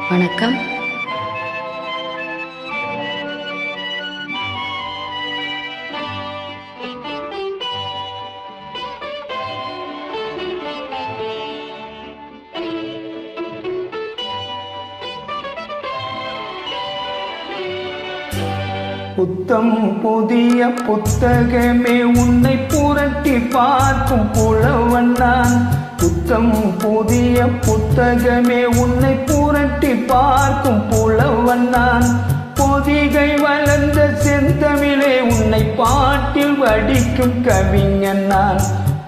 வணக்கம். புத்தம் புதிய புத்தகமே உன்னை புரட்டி பார்க்கும் புலவன் நான். புத்தம் புதிய புத்தகமே உன்னை புரட்டி பார்க்கும் புலவன் நான். பொதிகை வளர்ந்த செந்தமிழே உன்னை பாட்டில் வடிக்கும் கவிஞன் நான்.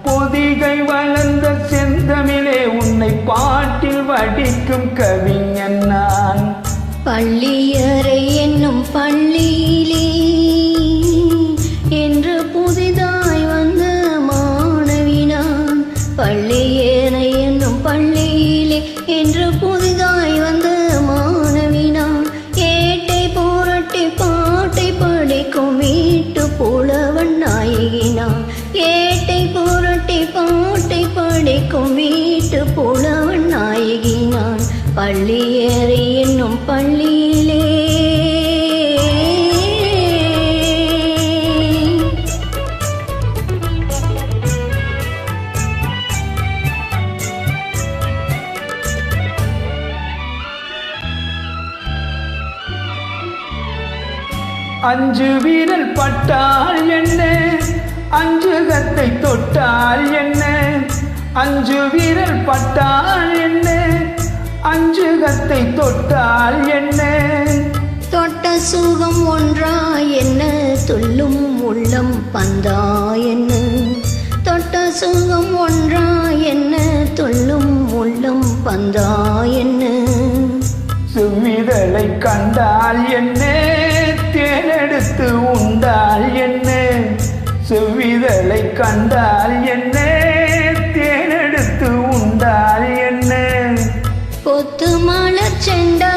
பொதிகை வளர்ந்த செந்தமிழே உன்னை பாட்டில் வடிக்கும் கவிஞன் நான். பள்ளியறை என்னும் பள்ளியிலே என்று புதிதாய் வந்த மாணவி நான். பள்ளியறை என்னும் பள்ளியிலே என்று புதிதாய் வந்த மாணவி நான். ஏட்டை புரட்டி பாட்டை படிக்கும் வீட்டு புலவன் நாயகி நான். ஏட்டை புரட்டி பாட்டை படிக்கும் வீட்டு புலவன் நாயகி நான். பள்ளியறை என்னும் பள்ளியிலே அஞ்சு வீரல் பட்டால் என்ன, அஞ்சுகத்தை தொட்டால் என்ன. அஞ்சு வீரல் பட்டால் என்ன, அஞ்சுகத்தை தொட்டால் என்ன. தொட்ட சுகம் ஒன்றா என்ன, துள்ளும் உள்ளம் பந்தா என்ன. தொட்ட சுகம் ஒன்றா என்ன, துள்ளும் உள்ளம் பந்தா என்ன. செவ்விதழை கண்டால் என்ன, தேனெடுத்து உண்டால் என்ன. செவ்விதழை கண்டால் என்ன, தேனெடுத்து உண்டால் என்ன. கொத்து மலர் செண்டா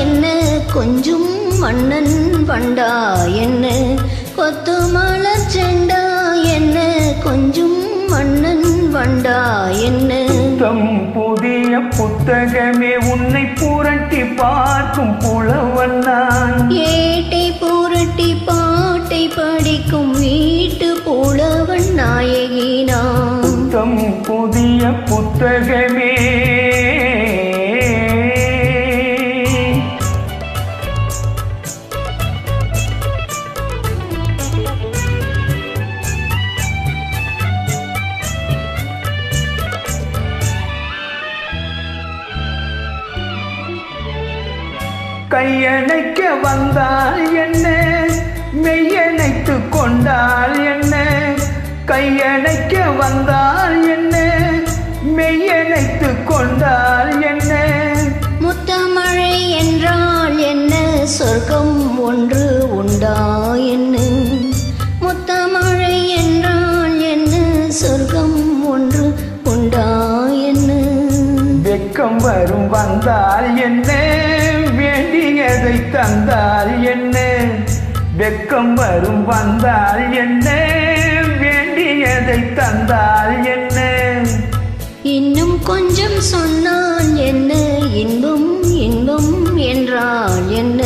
என்ன, கொஞ்சம் மன்னன் வண்டா என்ன. கொத்து மலர் செண்டா என்ன, கொஞ்சம் மன்னன் வண்டா என்ன. புத்தம் புதிய புத்தகமே உன்னை புரட்டி பார்க்கும் புலவன் நான். ஏட்டை புரட்டி பாட்டை படிக்கும் வீட்டு புலவன் நாயகி நான். புத்தம் புதிய புத்தகமே கையணைக்க வந்தால் என்ன, மெய்யணைத்து கொண்டால் என்ன. கையணைக்க வந்தால் என்ன, மெய்யணைத்து கொண்டால் என்ன. முத்தமழை என்றால் என்ன, சொர்க்கம் ஒன்று உண்டா என்ன. முத்தமழை என்றால் என்ன, சொர்க்கம் ஒன்று உண்டா என்ன. வெக்கம் வரும் வந்தால் என்ன, வேண்டியதை தந்தால் என்ன. வெக்கம் வரும் வந்தால் என்ன, வேண்டியதை தந்தால் என்ன. இன்னும் கொஞ்சம் சொன்னால் என்ன, இன்பம் இன்பம் என்றால் என்ன.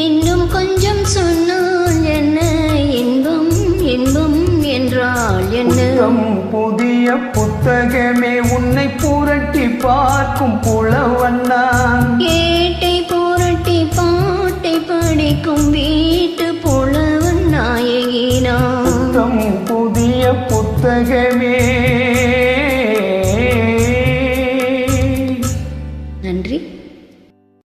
இன்னும் கொஞ்சம் சொன்னால் என்ன, இன்பம் இன்பம் என்றால் என்ன. புத்தம் புதிய புத்தகமே உன்னை புரட்டி பார்க்கும் புலவன் நான். ஏட்டை புரட்டி பாட்டை படிக்கும் வீட்டு புலவன் நாயகி நான். புத்தம் புதிய புத்தகமே